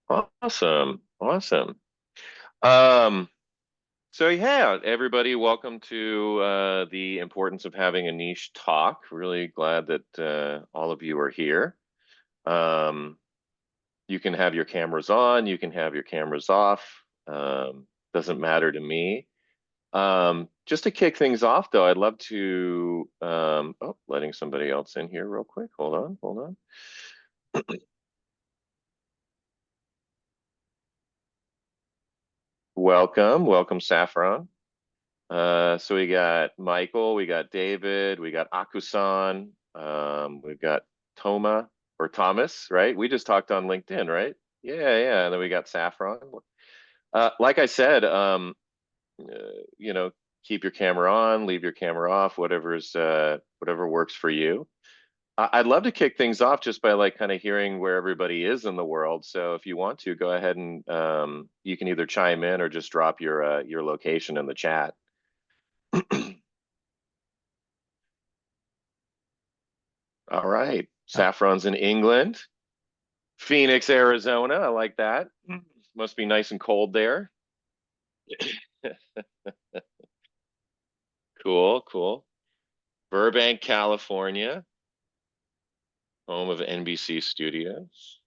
Awesome. Awesome. Um, so yeah, everybody, welcome to the importance of having a niche talk. Really glad that all of you are here. Um, you can have your cameras on, you can have your cameras off. Doesn't matter to me. Just to kick things off, though, I'd love to oh, letting somebody else in here real quick. Hold on, hold on. Welcome, welcome, Saffron. So we got Michael, we got David, we got Akusan, we've got Toma or Thomas, right? We just talked on LinkedIn, right? Yeah, yeah. And then we got Saffron. Like I said, you know, keep your camera on, leave your camera off, whatever works for you. I'd love to kick things off just by like kind of hearing where everybody is in the world. So if you want to, go ahead and you can either chime in or just drop your location in the chat. All right. Saffron's in England. Phoenix, Arizona. I like that. Must be nice and cold there. Cool, cool. Burbank, California, home of NBC Studios.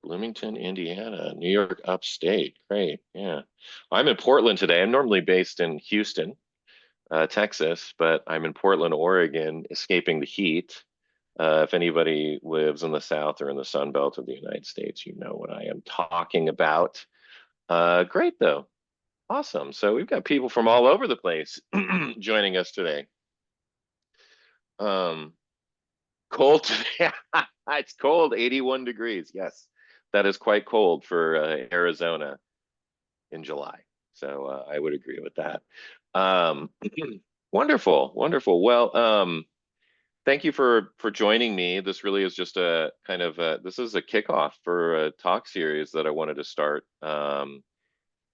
Bloomington, Indiana, New York upstate. Great. Yeah. I'm in Portland today. I'm normally based in Houston, Texas, but I'm in Portland, Oregon, escaping the heat. If anybody lives in the South or in the Sun Belt of the United States, you know what I am talking about. Great though. Awesome. So we've got people from all over the place joining us today. Um, Cold today. It's cold, 81 degrees. Yes, that is quite cold for Arizona in July. So I would agree with that. Um, wonderful, wonderful. Well, thank you for joining me. This really is just a kind of this is a kickoff for a talk series that I wanted to start.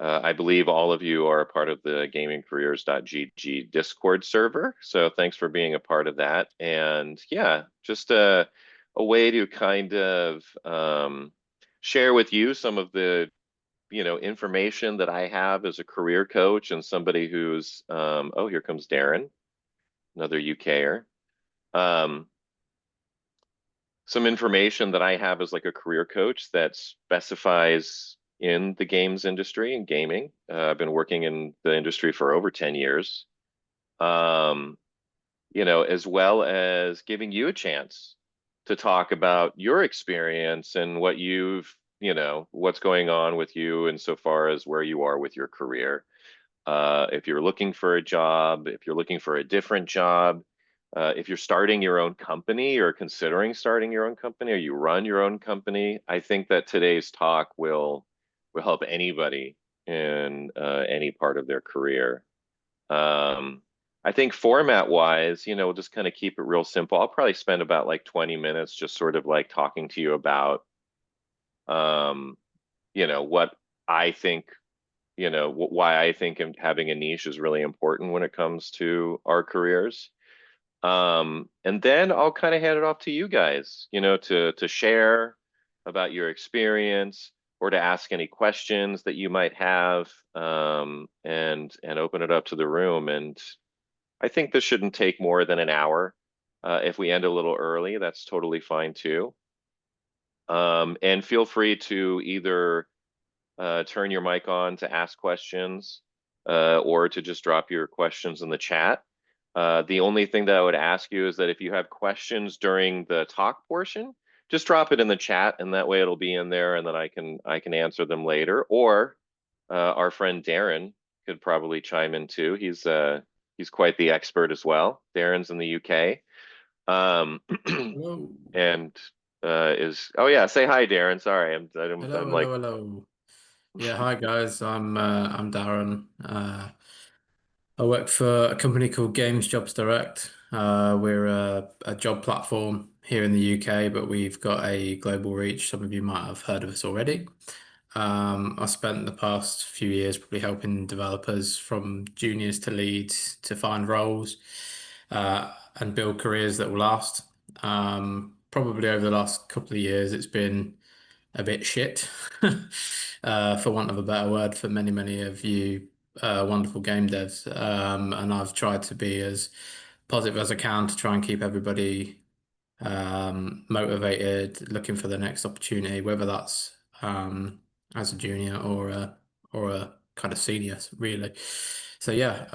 I believe all of you are a part of the gamingcareers.gg Discord server. So thanks for being a part of that. And yeah, just a way to kind of share with you some of the information that I have as a career coach and somebody who's oh, here comes Darren, another UKer. Um, some information that I have as like a career coach that specifies in the games industry and gaming. I've been working in the industry for over 10 years. Um, as well as giving you a chance to talk about your experience and what what's going on with you insofar as where you are with your career. If you're looking for a job, if you're looking for a different job, if you're starting your own company or considering starting your own company or you run your own company, I think that today's talk will help anybody in any part of their career. Um, I think format wise, we'll just kind of keep it real simple. I'll probably spend about like 20 minutes just sort of like talking to you about um, what I think why I think having a niche is really important when it comes to our careers. And then I'll kind of hand it off to you guys, to share about your experience or to ask any questions that you might have, and open it up to the room. And I think this shouldn't take more than an hour. If we end a little early, that's totally fine too. And feel free to either turn your mic on to ask questions, or to just drop your questions in the chat. The only thing that I would ask you is that if you have questions during the talk portion, just drop it in the chat, and that way it'll be in there, and then I can answer them later. Or our friend Darren could probably chime in too. He's quite the expert as well. Darren's in the UK, Hello. and is oh yeah, say hi, Darren. Sorry, Hello, I'm like hello, hello. Yeah, hi guys. I'm Darren. I work for a company called Games Jobs Direct. We're a job platform here in the UK, but we've got a global reach. Some of you might have heard of us already. I spent the past few years probably helping developers from juniors to leads to find roles and build careers that will last. Probably over the last couple of years, it's been a bit shit, for want of a better word, for many, many of you wonderful game devs. And I've tried to be as positive as I can to try and keep everybody motivated, looking for the next opportunity, whether that's as a junior or a kind of senior, really. So yeah,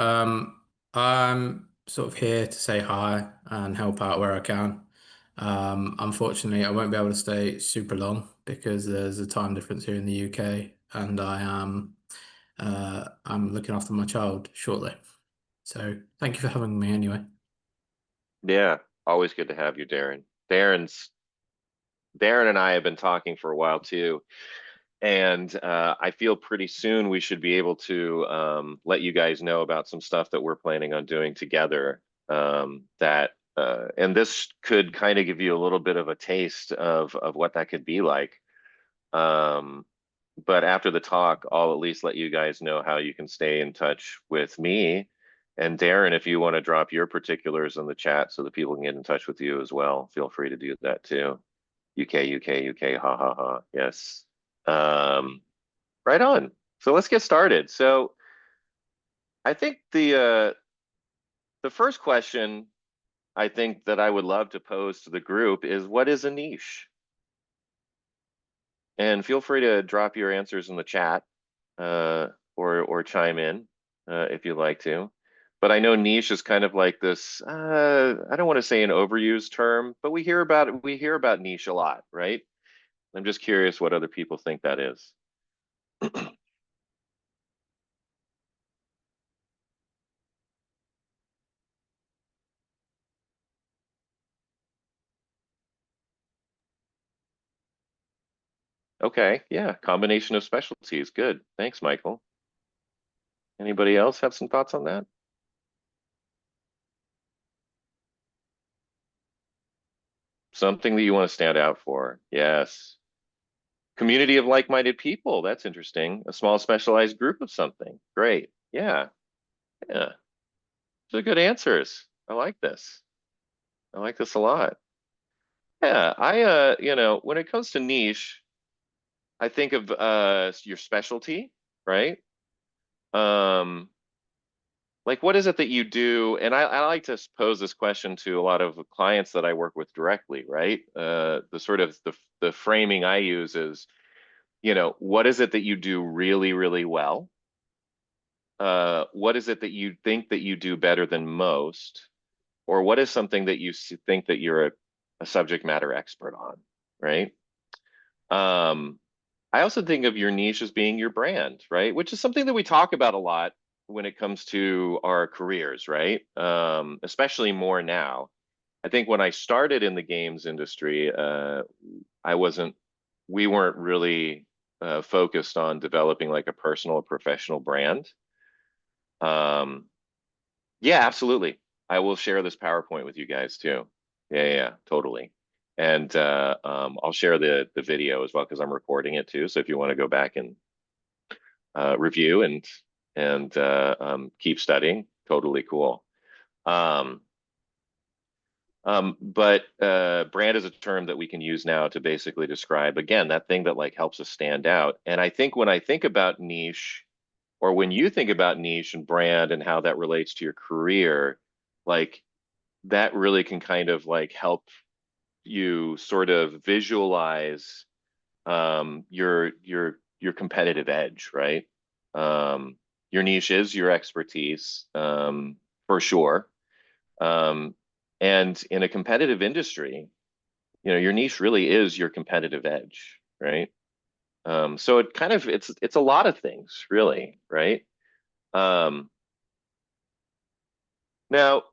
I'm sort of here to say hi and help out where I can. Unfortunately, I won't be able to stay super long because there's a time difference here in the UK, and I'm looking after my child shortly. So thank you for having me anyway. Yeah, always good to have you, Darren. Darren and I have been talking for a while too, and I feel pretty soon we should be able to let you guys know about some stuff that we're planning on doing together. And this could kind of give you a little bit of a taste of what that could be like. Um, but after the talk, I'll at least let you guys know how you can stay in touch with me. And Darren, if you want to drop your particulars in the chat so that people can get in touch with you as well, feel free to do that too. UK, ha ha ha. Yes. Um, right on. So let's get started. So I think the first question I think that I would love to pose to the group is, what is a niche? And feel free to drop your answers in the chat, or chime in if you'd like to. But I know niche is kind of like this, I don't want to say an overused term, but we hear about niche a lot, right? I'm just curious what other people think that is. Okay, yeah, combination of specialties. Good. Thanks, Michael. Anybody else have some thoughts on that? Something that you want to stand out for. Yes. Community of like-minded people. That's interesting. A small specialized group of something. Great. Yeah. Yeah. Those are good answers. I like this. I like this a lot. Yeah, when it comes to niche, I think of your specialty, right? Um, like what is it that you do? And I like to pose this question to a lot of clients that I work with directly, right? The sort of the framing I use is, what is it that you do really, really well? What is it that you think that you do better than most? Or what is something that you think that you're a subject matter expert on, right? Um, I also think of your niche as being your brand, right? Which is something that we talk about a lot when it comes to our careers, right? Especially more now. I think when I started in the games industry, I wasn't, we weren't really focused on developing like a personal or professional brand. Um, yeah, absolutely. I will share this PowerPoint with you guys too. Yeah, totally. And I'll share the video as well because I'm recording it too. So if you want to go back and review and keep studying, totally cool. Um, but brand is a term that we can use now to basically describe, again, that thing that like helps us stand out. And I think when I think about niche, or when you think about niche and brand and how that relates to your career, like that really can kind of like help you sort of visualize your competitive edge, right? Your niche is your expertise, for sure. Um, and in a competitive industry, your niche really is your competitive edge, right? So it kind of it's a lot of things, really, right? Um, Now,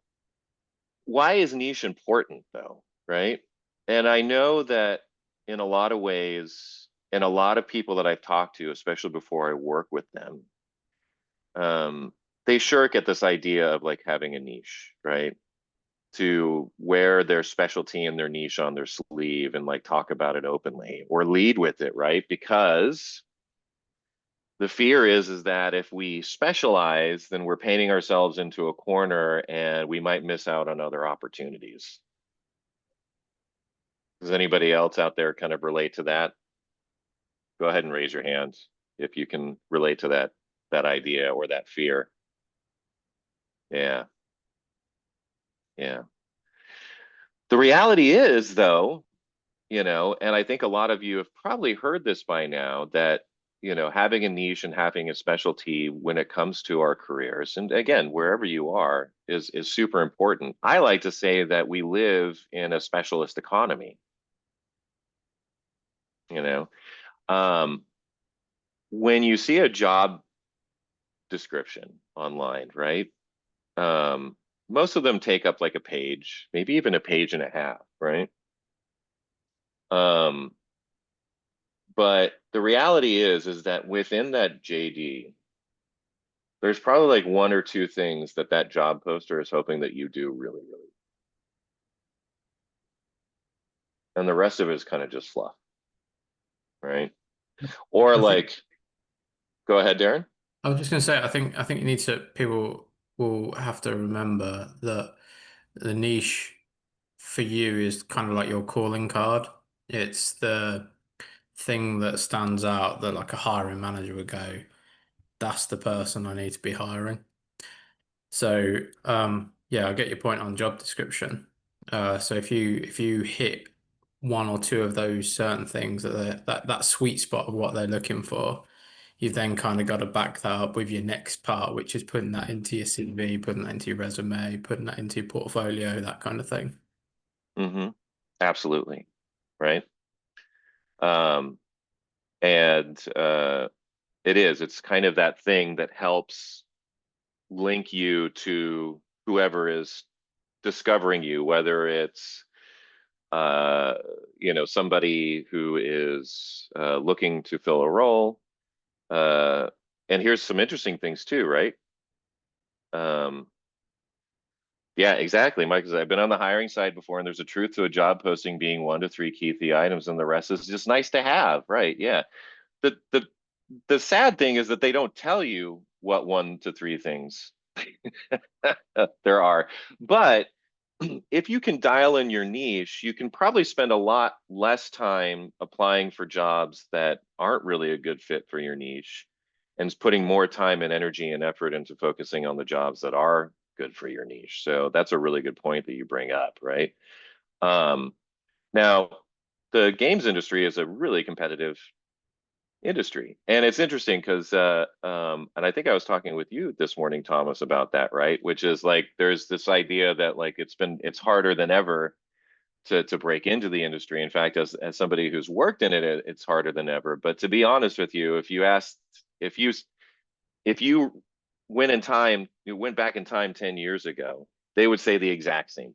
why is niche important though, right? And I know that in a lot of ways, and a lot of people that I've talked to, especially before I work with them, they shirk at this idea of like having a niche, right? To wear their specialty and their niche on their sleeve and like talk about it openly or lead with it, right? Because the fear is that if we specialize, then we're painting ourselves into a corner and we might miss out on other opportunities. Does anybody else out there kind of relate to that? Go ahead and raise your hand if you can relate to that idea or that fear. Yeah, yeah. The reality is, though, and I think a lot of you have probably heard this by now, that, having a niche and having a specialty when it comes to our careers, and again, wherever you are, is super important. I like to say that we live in a specialist economy, you know. Um, when you see a job description online, right? Um, most of them take up like a page, maybe even a page and a half, right? Um, but the reality is that within that JD, there's probably like one or two things that job poster is hoping that you do really, really, and the rest of it is kind of just fluff, right? Or I think like, go ahead, Darren. I was just gonna say, I think you need to people will have to remember that the niche for you is kind of like your calling card. It's the thing that stands out that like a hiring manager would go, that's the person I need to be hiring. So yeah, I get your point on job description. So if you hit one or two of those certain things that sweet spot of what they're looking for, you've then kind of got to back that up with your next part, which is putting that into your CV, putting that into your resume, putting that into your portfolio, that kind of thing. Mm-hmm. Absolutely, right? Um, and it's kind of that thing that helps link you to whoever is discovering you, whether it's uh, somebody who is looking to fill a role. Uh, and here's some interesting things too, right? Um, yeah, exactly, Mike. 'Cause I've been on the hiring side before, and there's a truth to a job posting being 1 to 3 key items, and the rest is just nice to have, right? Yeah. The sad thing is that they don't tell you what 1 to 3 things there are. But if you can dial in your niche, you can probably spend a lot less time applying for jobs that aren't really a good fit for your niche, and putting more time and energy and effort into focusing on the jobs that are good for your niche. So that's a really good point that you bring up, right? Um, Now, the games industry is a really competitive industry. And it's interesting because, and I think I was talking with you this morning, Thomas, about that, right? Which is like, there's this idea that like it's harder than ever to break into the industry. In fact, as somebody who's worked in it, it's harder than ever. But to be honest with you, if you, if you you went back in time 10 years ago, they would say the exact same.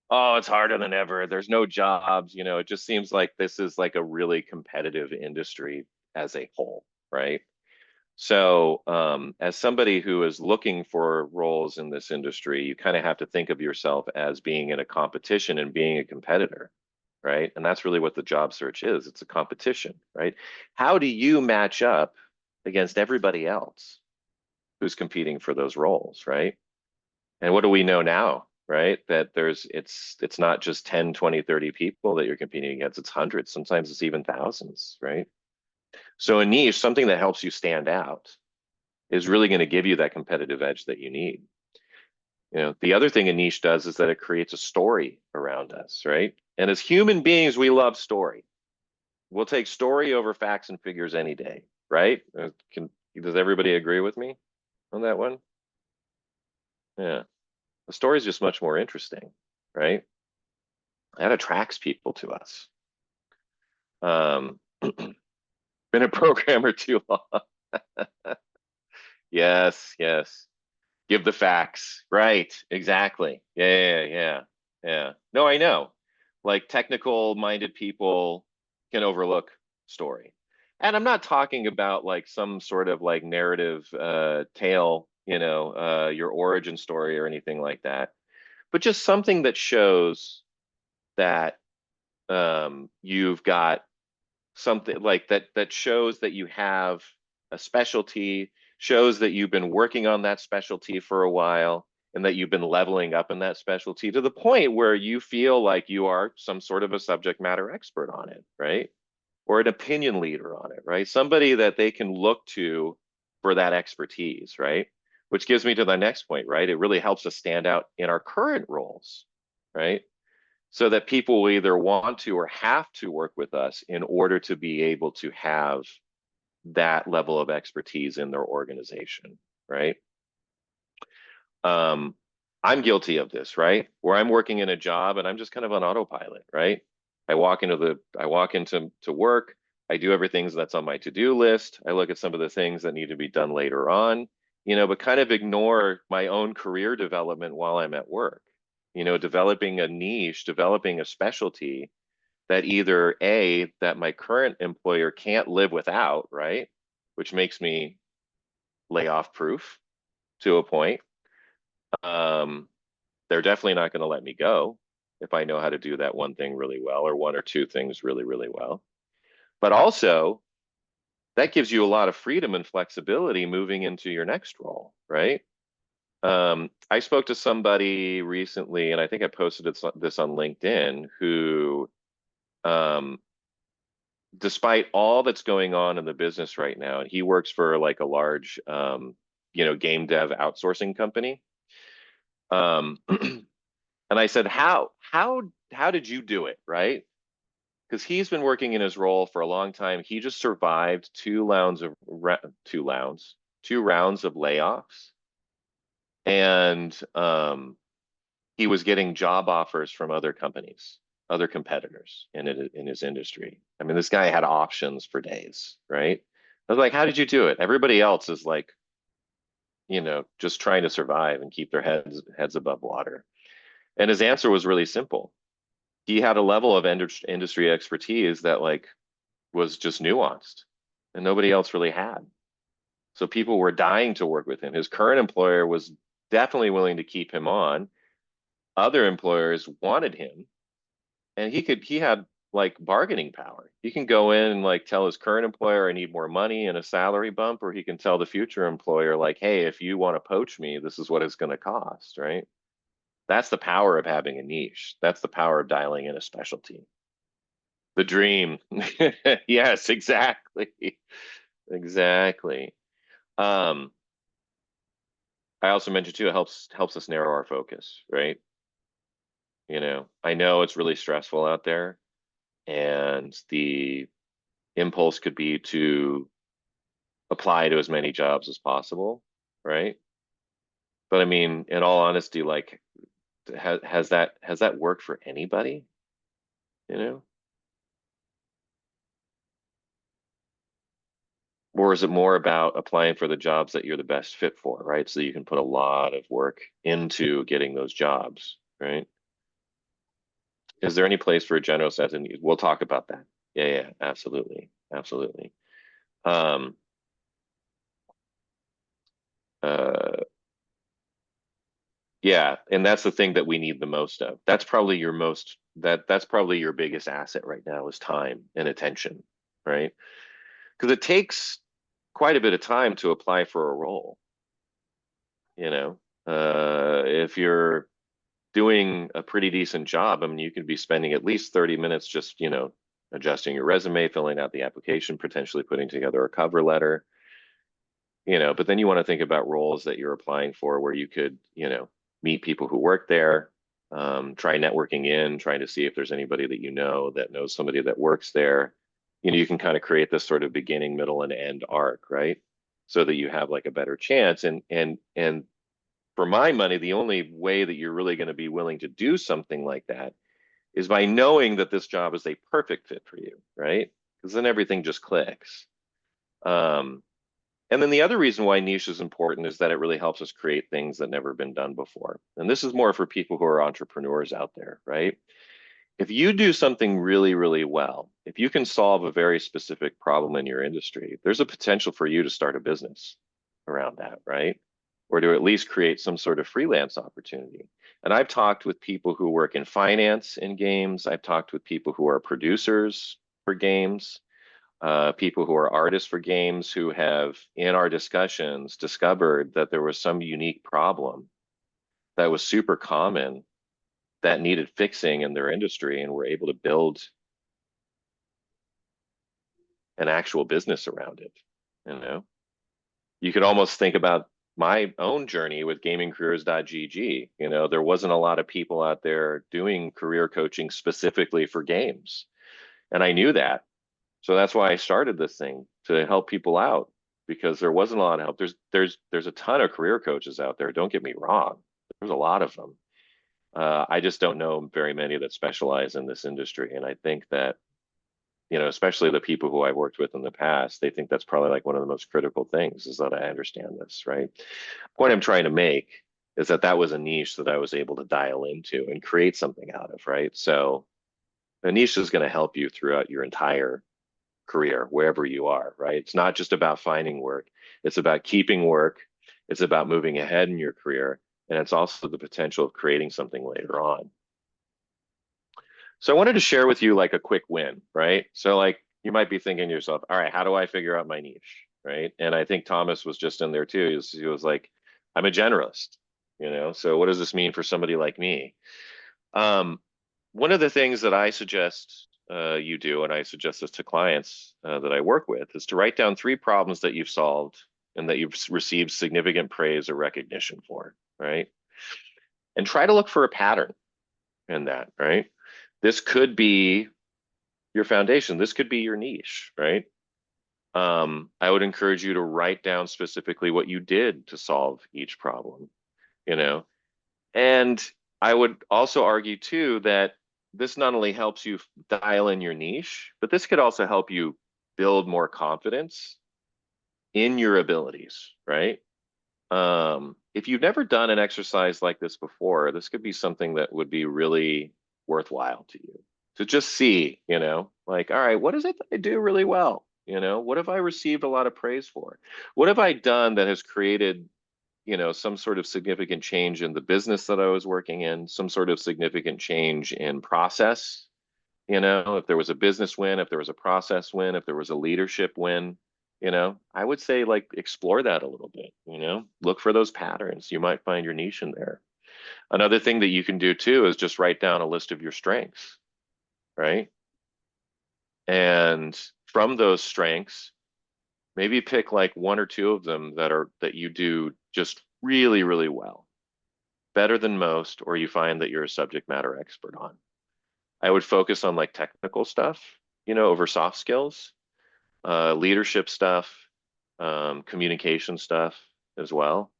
Oh, it's harder than ever. There's no jobs. It just seems like this is like a really competitive industry as a whole, right? So, as somebody who is looking for roles in this industry, you kind of have to think of yourself as being in a competition and being a competitor, right? And that's really what the job search is. It's a competition, right? How do you match up against everybody else who's competing for those roles, right? And what do we know now, right? That it's not just 10, 20, 30 people that you're competing against, it's hundreds, sometimes it's even thousands, right? So a niche, something that helps you stand out, is really going to give you that competitive edge that you need. The other thing a niche does is that it creates a story around us, right? And as human beings, we love story. We'll take story over facts and figures any day, right? Does everybody agree with me on that one? Yeah. The story is just much more interesting, right? That attracts people to us. Been a programmer too long. Yes, yes. Give the facts. Right. Exactly. Yeah, yeah, yeah. Yeah. No, I know. Like technical minded people can overlook story. And I'm not talking about like some sort of like narrative tale, your origin story or anything like that, but just something that shows that you've got something like that shows that you have a specialty, shows that you've been working on that specialty for a while, and that you've been leveling up in that specialty to the point where you feel like you are some sort of a subject matter expert on it, right? or an opinion leader on it, right? Somebody that they can look to for that expertise, right? Which gives me to the next point, right? It really helps us stand out in our current roles, right? So that people will either want to or have to work with us in order to be able to have that level of expertise in their organization, right? Um, I'm guilty of this, right? Where I'm working in a job and I'm just kind of on autopilot, right? I walk into to work, I do everything that's on my to-do list. I look at some of the things that need to be done later on, but kind of ignore my own career development while I'm at work. Developing a niche, developing a specialty that either A, that my current employer can't live without, right? Which makes me layoff proof to a point. Um, they're definitely not going to let me go if I know how to do that one thing really well or one or two things really, really well. But also, that gives you a lot of freedom and flexibility moving into your next role, right? I spoke to somebody recently, and I think I posted this on LinkedIn, who, um, despite all that's going on in the business right now, and he works for like a large, game dev outsourcing company. Um, And I said, how did you do it, right? Because he's been working in his role for a long time. He just survived two rounds of layoffs, and he was getting job offers from other companies, other competitors in his industry. I mean, this guy had options for days, right? I was like, how did you do it? Everybody else is like, just trying to survive and keep their heads above water. And his answer was really simple. He had a level of industry expertise that like was just nuanced and nobody else really had. So people were dying to work with him. His current employer was definitely willing to keep him on. Other employers wanted him, and he had like bargaining power. He can go in and like tell his current employer I need more money and a salary bump, or he can tell the future employer like, hey, if you want to poach me, this is what it's going to cost, right? That's the power of having a niche. That's the power of dialing in a specialty. The dream. Yes, exactly. Exactly. Um, I also mentioned too, it helps us narrow our focus, right? I know it's really stressful out there, and the impulse could be to apply to as many jobs as possible, right? But I mean, in all honesty, like has that worked for anybody? You know? Or is it more about applying for the jobs that you're the best fit for, right? So you can put a lot of work into getting those jobs, right? Is there any place for a general sense of need? We'll talk about that. Yeah, yeah, absolutely. Absolutely. Um, uh, yeah, and that's the thing that we need the most of. That's probably your biggest asset right now is time and attention, right? Because it takes quite a bit of time to apply for a role, you know. If you're doing a pretty decent job, I mean, you could be spending at least 30 minutes just, adjusting your resume, filling out the application, potentially putting together a cover letter, but then you want to think about roles that you're applying for where you could, meet people who work there, try networking trying to see if there's anybody that that knows somebody that works there. You can kind of create this sort of beginning, middle, and end arc, right? So that you have like a better chance. And for my money, the only way that you're really going to be willing to do something like that is by knowing that this job is a perfect fit for you, right? Because then everything just clicks. Um, and then the other reason why niche is important is that it really helps us create things that never been done before. And this is more for people who are entrepreneurs out there, right? If you do something really, really well, if you can solve a very specific problem in your industry, there's a potential for you to start a business around that, right? Or to at least create some sort of freelance opportunity. And I've talked with people who work in finance in games. I've talked with people who are producers for games, people who are artists for games who have, in our discussions, discovered that there was some unique problem that was super common that needed fixing in their industry and were able to build an actual business around it, you know? You could almost think about my own journey with gamingcareers.gg. You know, there wasn't a lot of people out there doing career coaching specifically for games. And I knew that. So that's why I started this thing, to help people out, because there wasn't a lot of help. There's a ton of career coaches out there. Don't get me wrong. There's a lot of them. I just don't know very many that specialize in this industry. And I think that, you know, especially the people who I've worked with in the past, they think that's probably like one of the most critical things, is that I understand this, right? Point I'm trying to make is that that was a niche that I was able to dial into and create something out of, right? So the niche is going to help you throughout your entire career, wherever you are, right? It's not just about finding work. It's about keeping work. It's about moving ahead in your career. And it's also the potential of creating something later on. So I wanted to share with you like a quick win, right? So like you might be thinking to yourself, all right, how do I figure out my niche, right? And I think Thomas was just in there too. He was like, I'm a generalist, you know? So what does this mean for somebody like me? One of the things that I suggest you do, and I suggest this to clients that I work with, is to write down 3 problems that you've solved and that you've received significant praise or recognition for, right? And try to look for a pattern in that, right? This could be your foundation. This could be your niche, right? I would encourage you to write down specifically what you did to solve each problem, you know? And I would also argue too that this not only helps you dial in your niche, but this could also help you build more confidence in your abilities, right? If you've never done an exercise like this before, this could be something that would be really worthwhile to you to just see, you know, like, all right, what is it that I do really well? You know, what have I received a lot of praise for? What have I done that has created, you know, some sort of significant change in the business that I was working in, some sort of significant change in process? You know, if there was a business win, if there was a process win, if there was a leadership win, you know, I would say like explore that a little bit, you know, look for those patterns. You might find your niche in there. Another thing that you can do too is just write down a list of your strengths, right? And from those strengths, maybe pick like 1 or 2 of them that you do just really, really well, better than most, or you find that you're a subject matter expert on. I would focus on like technical stuff, you know, over soft skills, leadership stuff, communication stuff as well.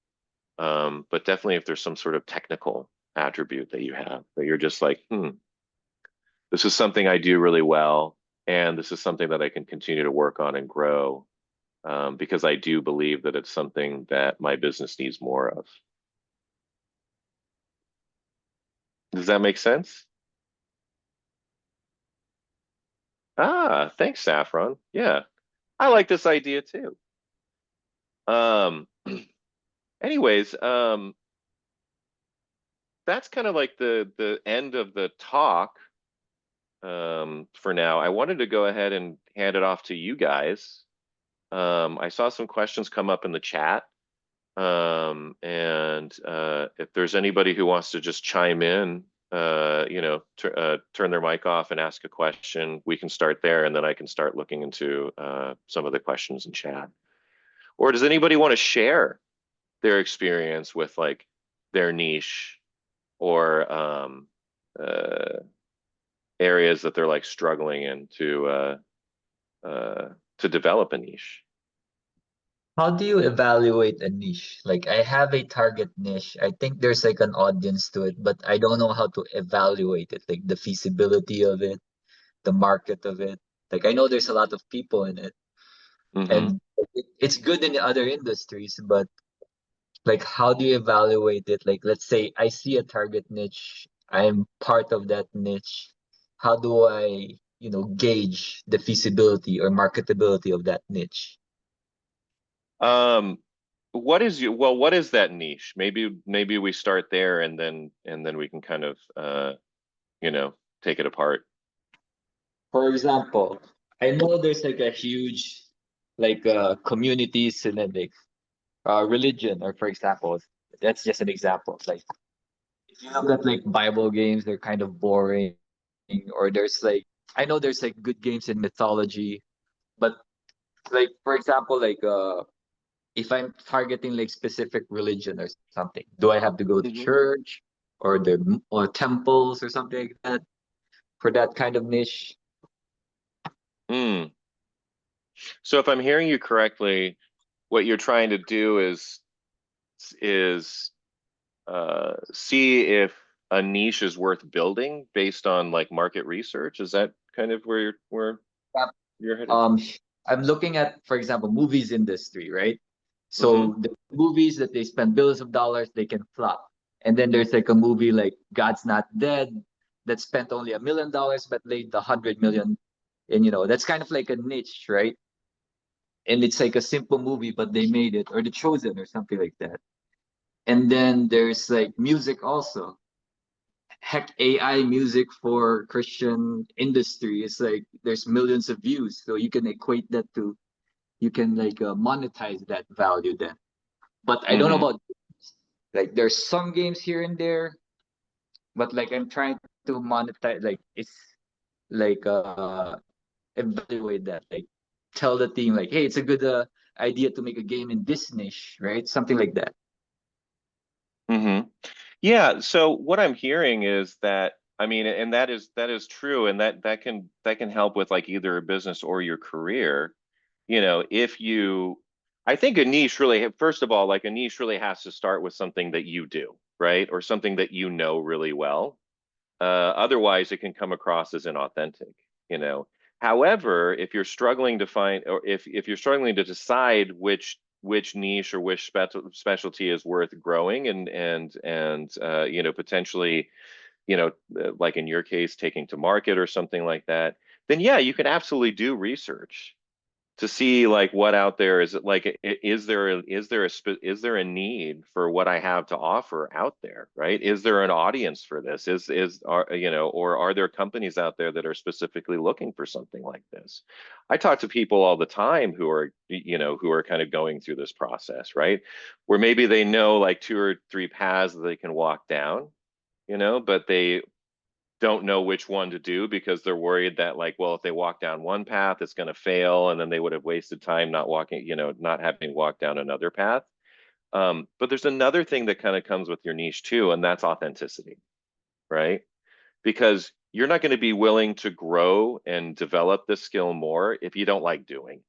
But definitely if there's some sort of technical attribute that you have that you're just like, this is something I do really well, and this is something that I can continue to work on and grow, because I do believe that it's something that my business needs more of. Does that make sense? Ah, thanks, Saffron. Yeah, I like this idea too. Um, anyways, that's kind of like the end of the talk for now. I wanted to go ahead and hand it off to you guys. I saw some questions come up in the chat. And if there's anybody who wants to just chime in, you know, turn their mic off and ask a question, we can start there, and then I can start looking into some of the questions in chat. Or does anybody want to share their experience with like their niche or areas that they're like struggling in to develop a niche? How do you evaluate a niche? Like I have a target niche. I think there's like an audience to it, but I don't know how to evaluate it, like the feasibility of it, the market of it. Like I know there's a lot of people in it, Mm-hmm. and it's good in the other industries, but like how do you evaluate it? Like let's say I see a target niche, I'm part of that niche. How do I, gauge the feasibility or marketability of that niche? Um, what is that niche? Maybe we start there and then we can kind of you know, take it apart. For example, I know there's like a huge communities in it, like religion, or for example, that's just an example. Like if you look at like Bible games, they're kind of boring. Or there's like I know there's like good games in mythology, but Like for example, like if I'm targeting like specific religion or something, do I have to go to Mhm. church or or temples or something like that for that kind of niche? Mm. So if I'm hearing you correctly, what you're trying to do is see if a niche is worth building based on like market research. Is that kind of where Yeah. you're headed? Um, I'm looking at, for example, movies industry, right? Mm-hmm. So the movies that they spend billions of dollars, they can flop. And then there's like a movie like God's Not Dead that spent only $1 million but made 100 million. And that's kind of like a niche, right? And it's like a simple movie, but they made it, or The Chosen or something like that. And then there's like music also. Heck, AI music for Christian industry is like there's millions of views. So you can equate that to, you can like monetize that value then. But I don't know Mm-hmm. about, like there's some games here and there, but like I'm trying to monetize, like it's like evaluate that, like tell the team like, hey, it's a good idea to make a game in this niche, right? Something like that. Mm-hmm. Yeah, so what I'm hearing is that I mean, and that is true, and that can help with like either a business or your career. If you, I think a niche really, first of all, like a niche really has to start with something that you do, right? Or something that you know really well. Otherwise, it can come across as inauthentic, you know. However, if you're struggling to find, or if you're struggling to decide which niche or which specialty is worth growing and potentially like in your case taking to market or something like that, then yeah, you can absolutely do research to see like what out there is. It like is there a need for what I have to offer out there, right? Is there an audience for this? Or are there companies out there that are specifically looking for something like this? I talk to people all the time who are kind of going through this process, right? Where maybe they know like two or three paths that they can walk down, but they don't know which one to do because they're worried that like, well, if they walk down one path, it's going to fail, and then they would have wasted time not walking, not having walked down another path. But there's another thing that kind of comes with your niche too, and that's authenticity, right? Because you're not going to be willing to grow and develop this skill more if you don't like doing,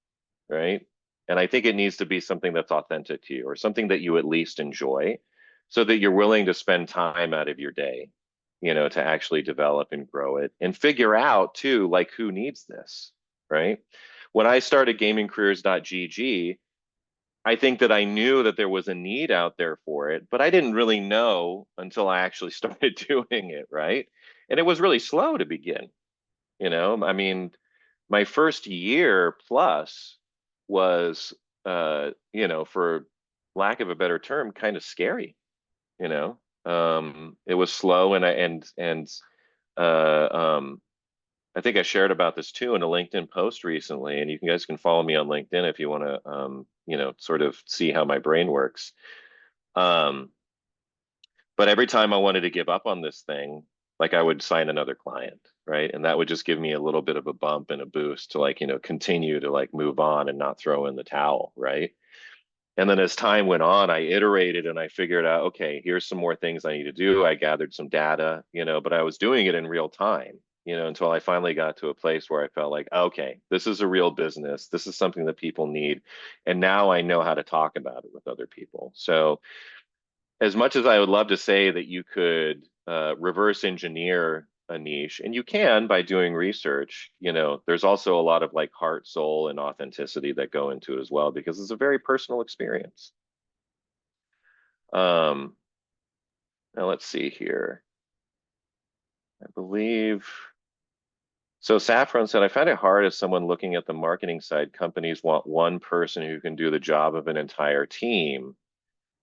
right? And I think it needs to be something that's authentic to you or something that you at least enjoy so that you're willing to spend time out of your day, to actually develop and grow it and figure out too, like who needs this, right? When I started gamingcareers.gg, I think that I knew that there was a need out there for it, but I didn't really know until I actually started doing it, right? And it was really slow to begin, I mean, my first year plus was, for lack of a better term, kind of scary, you know. It was slow, uh, um, I think I shared about this too in a LinkedIn post recently, and you guys can follow me on LinkedIn if you want to, sort of see how my brain works. Um, but every time I wanted to give up on this thing, like I would sign another client, right? And that would just give me a little bit of a bump and a boost to like, continue to like move on and not throw in the towel, right? And then as time went on, I iterated and I figured out, okay, here's some more things I need to do. I gathered some data, but I was doing it in real time, until I finally got to a place where I felt like, okay, this is a real business. This is something that people need. And now I know how to talk about it with other people. So as much as I would love to say that you could reverse engineer a niche, and you can by doing research, there's also a lot of like heart, soul, and authenticity that go into it as well, because it's a very personal experience. Um, Now let's see here. I believe so. Saffron said, I find it hard as someone looking at the marketing side. Companies want one person who can do the job of an entire team.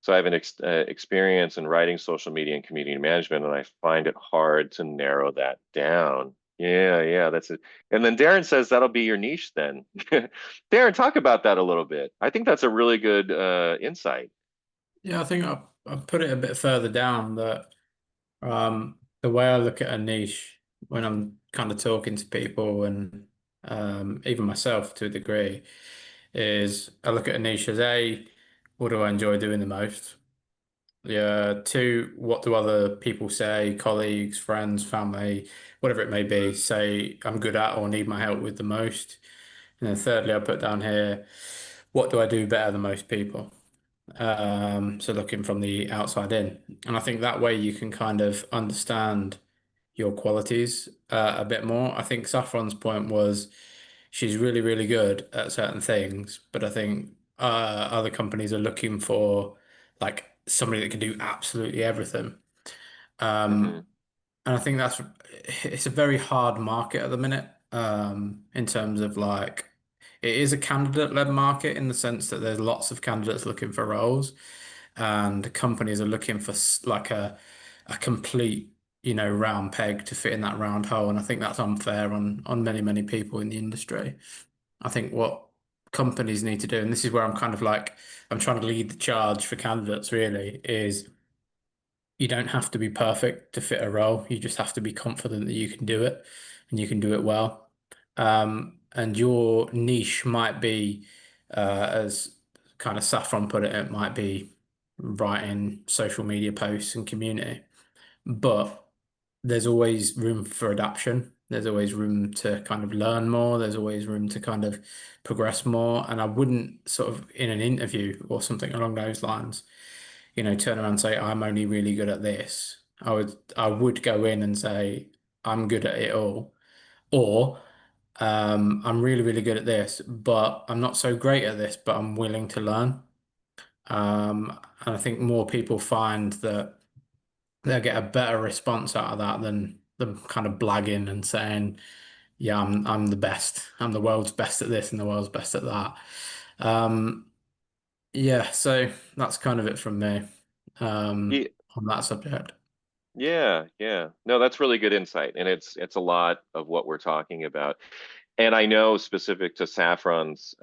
So I have an experience in writing social media and community management, and I find it hard to narrow that down. Yeah, that's it. And then Darren says that'll be your niche then. Darren, talk about that a little bit. I think that's a really good insight. Yeah, I think I put it a bit further down that the way I look at a niche when I'm kind of talking to people and even myself to a degree is I look at a niche as A, what do I enjoy doing the most? Yeah, two, what do other people say, colleagues, friends, family, whatever it may be, say I'm good at or need my help with the most? And then thirdly, I put down here, what do I do better than most people? So looking from the outside in. And I think that way you can kind of understand your qualities a bit more. I think Saffron's point was she's really, really good at certain things, but I think other companies are looking for like somebody that can do absolutely everything. Hmm. And I think it's a very hard market at the minute, in terms of like it is a candidate-led market in the sense that there's lots of candidates looking for roles, and companies are looking for like a complete, round peg to fit in that round hole. And I think that's unfair on many, many people in the industry. I think what companies need to do, and this is where I'm kind of like I'm trying to lead the charge for candidates really, is you don't have to be perfect to fit a role. You just have to be confident that you can do it and you can do it well. And your niche might be, as kind of Saffron put it, it might be writing social media posts and community, but there's always room for adaptation. There's always room to kind of learn more. There's always room to kind of progress more. And I wouldn't sort of in an interview or something along those lines, turn around and say, I'm only really good at this. I would go in and say, I'm good at it all. Or I'm really, really good at this, but I'm not so great at this, but I'm willing to learn. And I think more people find that they'll get a better response out of that than them kind of blagging and saying, yeah, I'm the best. I'm the world's best at this and the world's best at that. Um, yeah, so that's kind of it from me, Yeah, on that subject. yeah, yeah. No, that's really good insight, and it's a lot of what we're talking about. And I know specific to Saffron's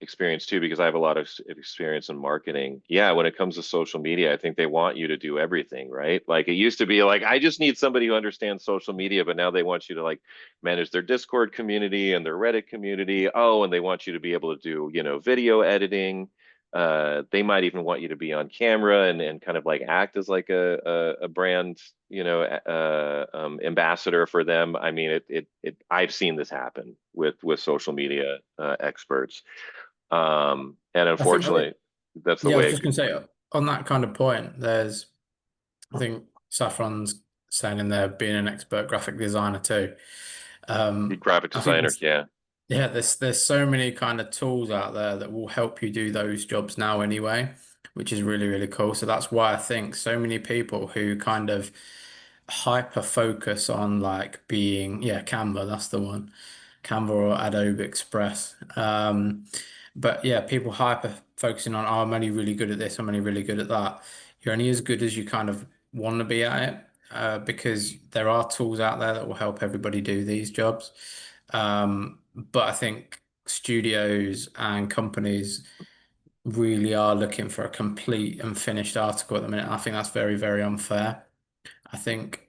experience too, because I have a lot of experience in marketing. Yeah, when it comes to social media, I think they want you to do everything, right? Like it used to be like, I just need somebody who understands social media, but now they want you to like manage their Discord community and their Reddit community. Oh, and they want you to be able to do, video editing. They might even want you to be on camera and kind of like act as like a brand, ambassador for them. I mean, I've seen this happen with social media experts, and I think, unfortunately, that's the yeah, I was way it just could going to say on that kind of point, I think Saffron's saying in there being an expert graphic designer too. be. Graphic I think designer, yeah. yeah, there's so many kind of tools out there that will help you do those jobs now anyway, which is really, really cool. So that's why I think so many people who kind of hyper focus on like being, yeah, Canva, that's the one. Canva or Adobe Express. But yeah, people hyper focusing on, oh, I'm only really good at this, I'm only really good at that. You're only as good as you kind of want to be at it, because there are tools out there that will help everybody do these jobs. But I think studios and companies really are looking for a complete and finished article at the minute. I think that's very, very unfair. I think,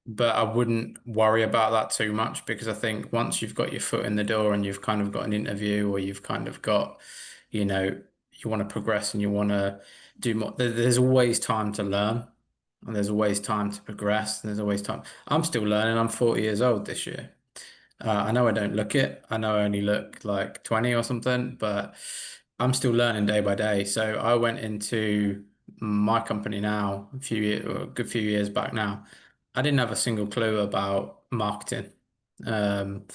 but I wouldn't worry about that too much because I think once you've got your foot in the door and you've kind of got an interview or you've kind of got, you want to progress and you want to do more, there's always time to learn and there's always time to progress. And there's always time. I'm still learning. I'm 40 years old this year. I know I don't look it. I know I only look like 20 or something, but I'm still learning day by day. So I went into my company now a good few years back now. I didn't have a single clue about marketing. Um,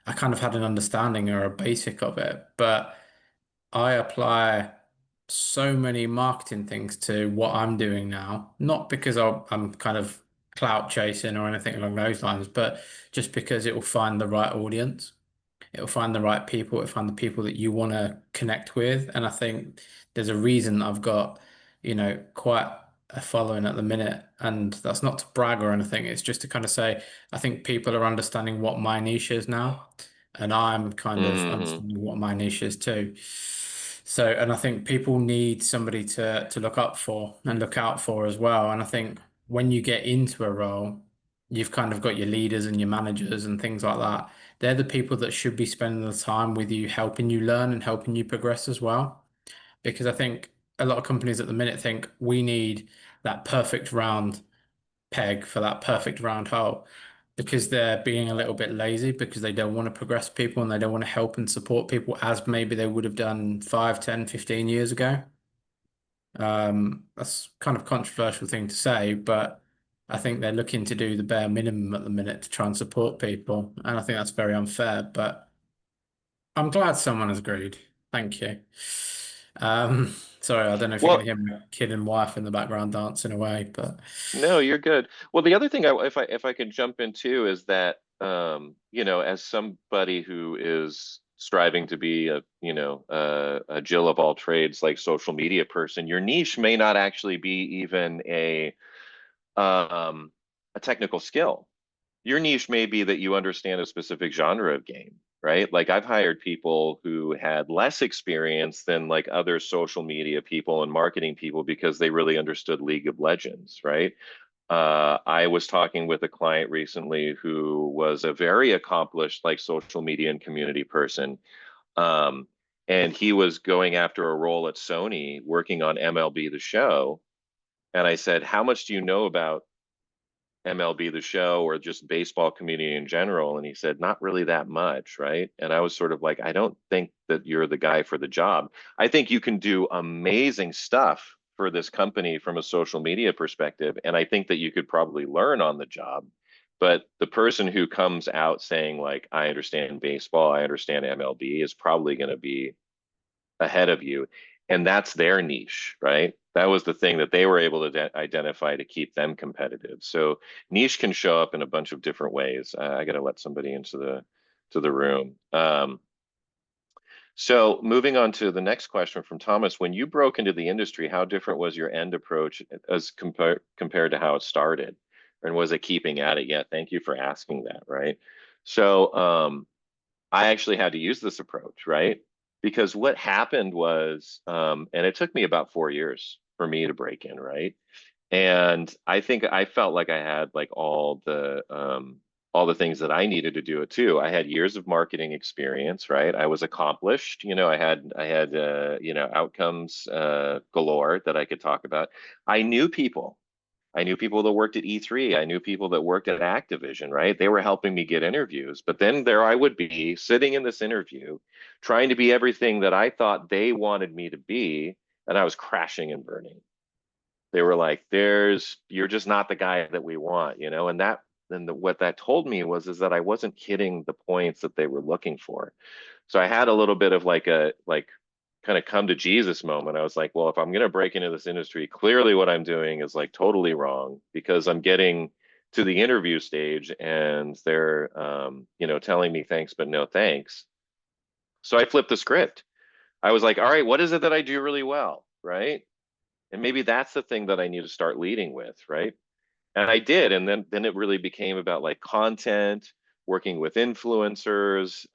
I kind of had an understanding or a basic of it, but I apply so many marketing things to what I'm doing now, not because I'm kind of clout chasing or anything along those lines, but just because it will find the right audience. It'll find the right people. It'll find the people that you want to connect with. And I think there's a reason I've got, quite a following at the minute. And that's not to brag or anything. It's just to kind of say, I think people are understanding what my niche is now. And I'm kind of Hmm. understanding what my niche is too. So, and I think people need somebody to look up for and look out for as well. And I think when you get into a role, you've kind of got your leaders and your managers and things like that they're the people that should be spending the time with you, helping you learn and helping you progress as well. Because I think a lot of companies at the minute think we need that perfect round peg for that perfect round hole, because they're being a little bit lazy, because they don't want to progress people and they don't want to help and support people as maybe they would have done 5, 10, 15 years ago. That's kind of a controversial thing to say, but I think they're looking to do the bare minimum at the minute to try and support people. And I think that's very unfair, but I'm glad someone has agreed. Thank you. Sorry, I don't know if you're Well, going to hear my kid and wife in the background dancing away, but no, you're good. Well, the other thing if I could jump in too is that you know, as somebody who is striving to be a Jill of all trades, like social media person, your niche may not actually be even a technical skill. Your niche may be that you understand a specific genre of game, right? Like I've hired people who had less experience than like other social media people and marketing people because they really understood League of Legends, right? I was talking with a client recently who was a very accomplished like social media and community person. Um, and he was going after a role at Sony working on MLB The Show. And I said, how much do you know about MLB The Show or just baseball community in general? And he said, not really that much, right? And I was sort of like, I don't think that you're the guy for the job. I think you can do amazing stuff for this company from a social media perspective. And I think that you could probably learn on the job. But the person who comes out saying, like, I understand baseball, I understand MLB is probably going to be ahead of you. And that's their niche, right? That was the thing that they were able to identify to keep them competitive. So niche can show up in a bunch of different ways. I got to let somebody into the room. So moving on to the next question from Thomas, when you broke into the industry, how different was your end approach as compared to how it started? And was it keeping at it yet? Thank you for asking that, right? So I actually had to use this approach, right? Because what happened was, and it took me about 4 years for me to break in, right? And I think I felt like I had like all the things that I needed to do it too. I had years of marketing experience, right? I was accomplished, you know, I had you know, outcomes galore that I could talk about. I knew people. I knew people that worked at E3. I knew people that worked at Activision, right? They were helping me get interviews. But then there I would be sitting in this interview, trying to be everything that I thought they wanted me to be, and I was crashing and burning. They were like, you're just not the guy that we want, you know? What that told me was is that I wasn't hitting the points that they were looking for. So I had a little bit of like kind of come to Jesus moment. I was like, well, if I'm going to break into this industry, clearly what I'm doing is like totally wrong, because I'm getting to the interview stage and they're, you know, telling me thanks, but no thanks. So I flipped the script. I was like, all right, what is it that I do really well? Right. And maybe that's the thing that I need to start leading with. Right. And I did. And then it really became about like content, working with influencers,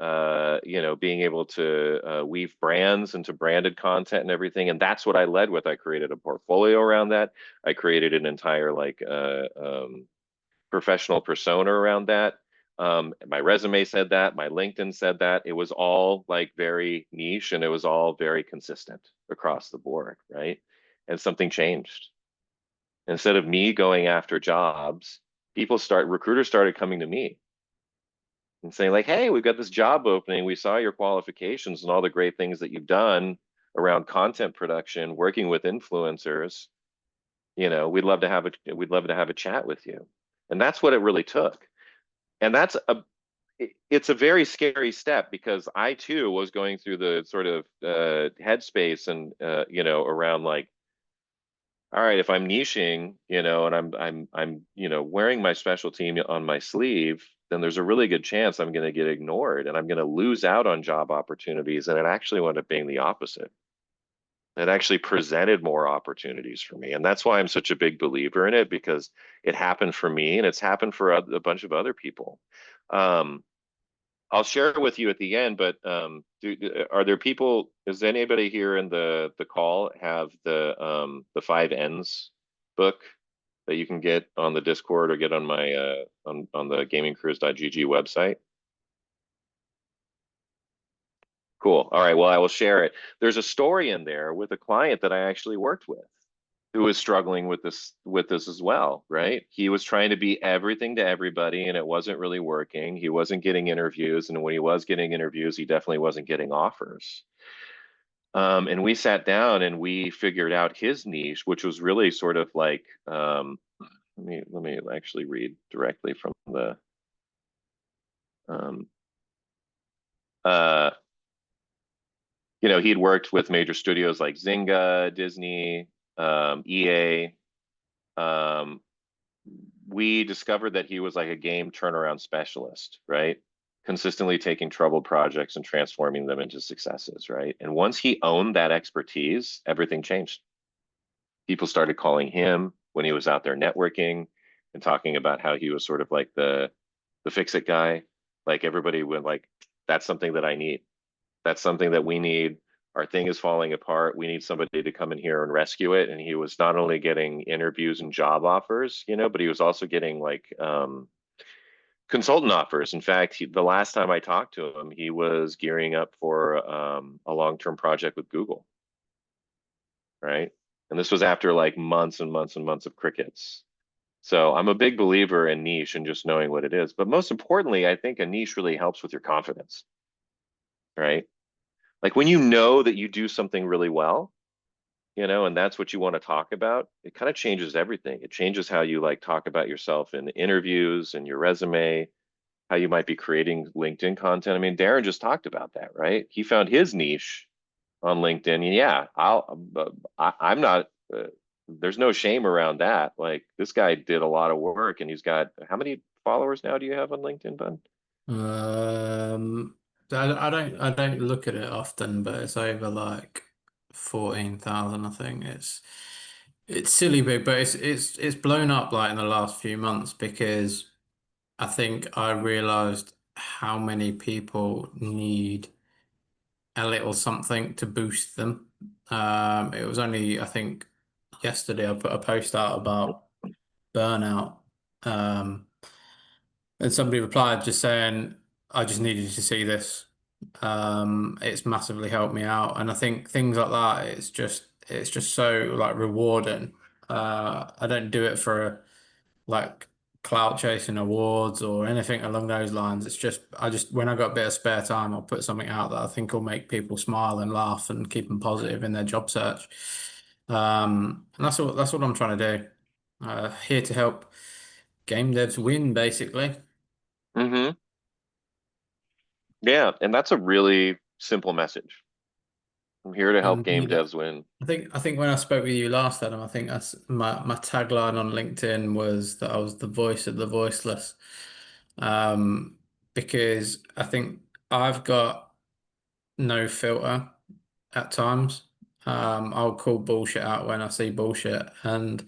you know, being able to weave brands into branded content and everything. And that's what I led with. I created a portfolio around that. I created an entire like professional persona around that. My resume said that, my LinkedIn said that. It was all like very niche and it was all very consistent across the board, right? And something changed. Instead of me going after jobs, recruiters started coming to me and saying like, hey, we've got this job opening. We saw your qualifications and all the great things that you've done around content production, working with influencers. You know, we'd love to have a chat with you. And that's what it really took. And it's a very scary step, because I too was going through the sort of headspace and you know, around like, all right, if I'm niching, you know, and I'm you know, wearing my specialty on my sleeve, then there's a really good chance I'm going to get ignored and I'm going to lose out on job opportunities. And it actually wound up being the opposite. It actually presented more opportunities for me. And that's why I'm such a big believer in it, because it happened for me and it's happened for a bunch of other people. I'll share it with you at the end, but are there people, does anybody here in the call have the 5 Ns book that you can get on the Discord or get on my on the gamingcareers.gg website? Cool. All right. Well, I will share it. There's a story in there with a client that I actually worked with who was struggling with this as well, right? He was trying to be everything to everybody and it wasn't really working. He wasn't getting interviews, and when he was getting interviews, he definitely wasn't getting offers. And we sat down and we figured out his niche, which was really sort of like, let me actually read directly from the um, uh, you know, he'd worked with major studios like Zynga, Disney, EA. Um, we discovered that he was like a game turnaround specialist, right? Consistently taking troubled projects and transforming them into successes, right? And once he owned that expertise, everything changed. People started calling him when he was out there networking and talking about how he was sort of like the fix it guy. Like everybody would like, that's something that I need. That's something that we need. Our thing is falling apart. We need somebody to come in here and rescue it. And he was not only getting interviews and job offers, you know, but he was also getting like consultant offers. In fact, the last time I talked to him, he was gearing up for a long-term project with Google, right? And this was after like months and months and months of crickets. So I'm a big believer in niche and just knowing what it is. But most importantly, I think a niche really helps with your confidence, right? Like when you know that you do something really well, you know, and that's what you want to talk about, it kind of changes everything. It changes how you like talk about yourself in interviews and your resume, how you might be creating LinkedIn content. I mean, Darren just talked about that, right? He found his niche on LinkedIn. And yeah, I'm not, there's no shame around that. Like this guy did a lot of work and he's got, how many followers now do you have on LinkedIn, bud? Um, I don't look at it often, but it's over like 14,000, I think. It's silly big, but it's blown up like in the last few months because I think I realized how many people need a little something to boost them. It was only, I think, yesterday I put a post out about burnout. Um, and somebody replied just saying, I just needed to see this. It's massively helped me out. And I think things like that, it's just so like rewarding. I don't do it for like clout chasing awards or anything along those lines. It's just I just when I got a bit of spare time, I'll put something out that I think will make people smile and laugh and keep them positive in their job search. And that's what I'm trying to do. Here to help game devs win, basically. Mm-hmm. Yeah, and that's a really simple message. I'm here to help And game devs win. I think when I spoke with you last, Adam, I think that's my tagline on LinkedIn was that I was the voice of the voiceless. Um, because I think I've got no filter at times. I'll call bullshit out when I see bullshit, and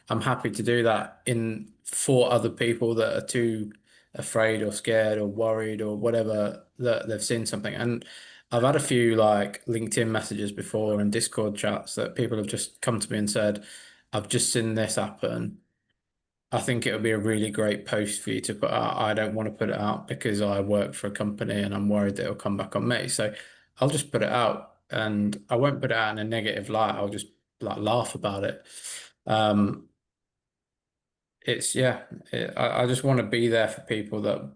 I'm happy to do that in for other people that are too afraid or scared or worried or whatever that they've seen something. And I've had a few like LinkedIn messages before and Discord chats that people have just come to me and said, "I've just seen this happen. I think it would be a really great post for you to put out. I don't want to put it out because I work for a company and I'm worried that it'll come back on me. So I'll just put it out and I won't put it out in a negative light. I'll just like laugh about it. Um, it's yeah, I just want to be there for people that,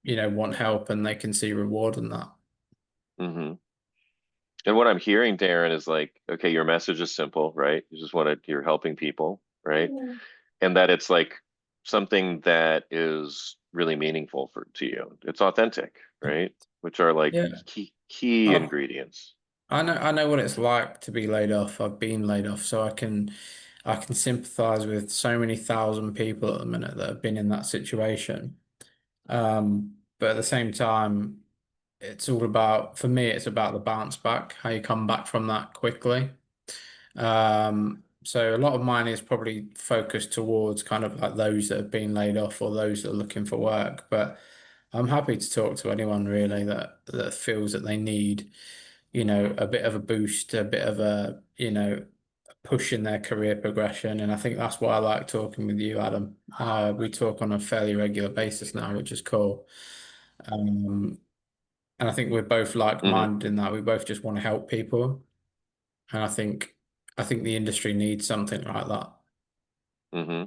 you know, want help and they can see reward in that. Mm-hmm. And what I'm hearing, Darren, is like, okay, your message is simple, right? You just want to, you're helping people, right? And that it's like something that is really meaningful for to you. It's authentic, right? Which are like Yeah. key I've, ingredients. I know what it's like to be laid off. I've been laid off, so I can sympathize with so many thousand people at the minute that have been in that situation. But at the same time, it's all about, for me, it's about the bounce back, how you come back from that quickly. So a lot of mine is probably focused towards kind of like those that have been laid off or those that are looking for work. But I'm happy to talk to anyone really that feels that they need, you know, a bit of a boost, a bit of a, you know, push in their career progression. And I think that's why I like talking with you, Adam. We talk on a fairly regular basis now, which is cool. Um, And I think we're both like-minded in that we both just want to help people. And I think the industry needs something like that. Mm-hmm.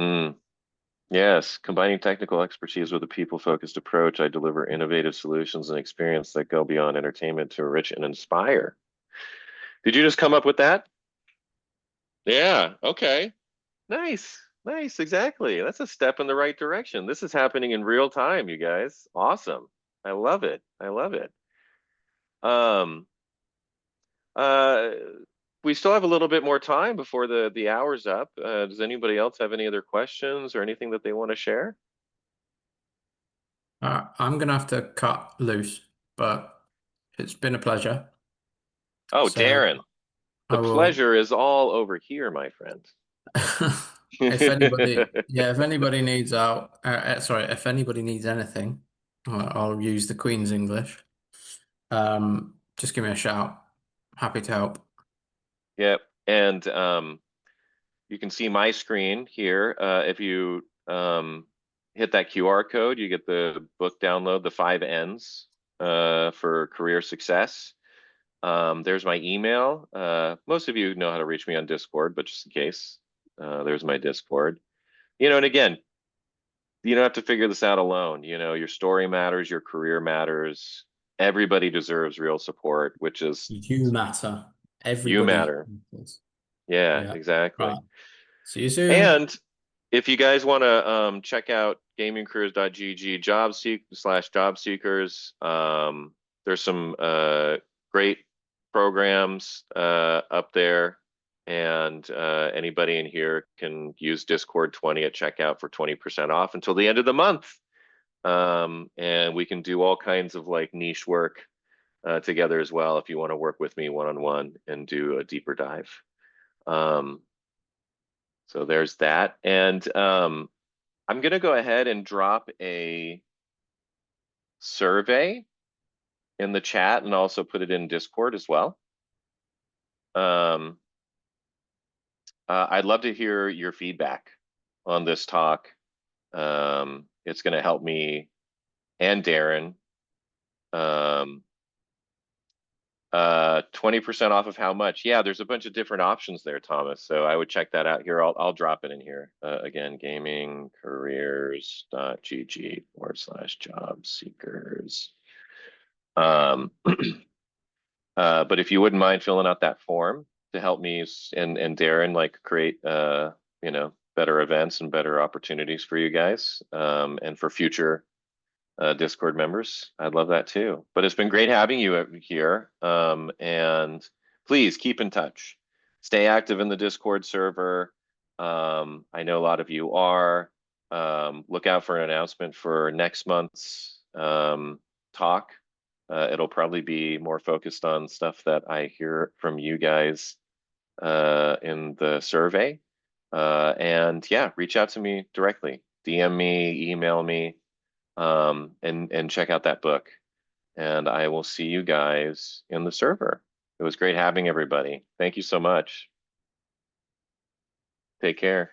Mm. Yes, combining technical expertise with a people-focused approach, I deliver innovative solutions and experience that go beyond entertainment to enrich and inspire. Did you just come up with that? Yeah, okay. Nice. Nice, exactly. That's a step in the right direction. This is happening in real time, you guys. Awesome. I love it. I love it. Um, uh, we still have a little bit more time before the hour's up. Does anybody else have any other questions or anything that they want to share? I'm gonna have to cut loose, but it's been a pleasure. Oh, So Darren, I the will. pleasure is all over here, my friend. If anybody needs if anybody needs anything, I'll use the Queen's English. Just give me a shout. Happy to help. Yep. And you can see my screen here. If you hit that QR code, you get the book download, The 5 Ns for career success. There's my email. Most of you know how to reach me on Discord, but just in case, there's my Discord. And again, you don't have to figure this out alone. Your story matters, your career matters. Everybody deserves real support, which is You matter. you Everybody matter. matters. Yeah, Yeah. exactly. Right. See you soon. And if you guys want to check out gamingcareers.gg job seekers, there's some great programs up there, and anybody in here can use Discord 20 at checkout for 20% off until the end of the month. And we can do all kinds of like niche work together as well if you want to work with me one-on-one and do a deeper dive. So there's that. And I'm going to go ahead and drop a survey in the chat and also put it in Discord as well. I'd love to hear your feedback on this talk. It's going to help me and Darren. 20% off of how much? Yeah, there's a bunch of different options there, Thomas. So I would check that out here. I'll drop it in here. Again, gamingcareers.gg/job seekers. But if you wouldn't mind filling out that form to help me and Darren like create better events and better opportunities for you guys, and for future Discord members, I'd love that too. But it's been great having you here. And please keep in touch. Stay active in the Discord server. I know a lot of you are. Look out for an announcement for next month's talk. It'll probably be more focused on stuff that I hear from you guys in the survey. And yeah, reach out to me directly. DM me, email me. And check out that book. And I will see you guys in the server. It was great having everybody. Thank you so much. Take care.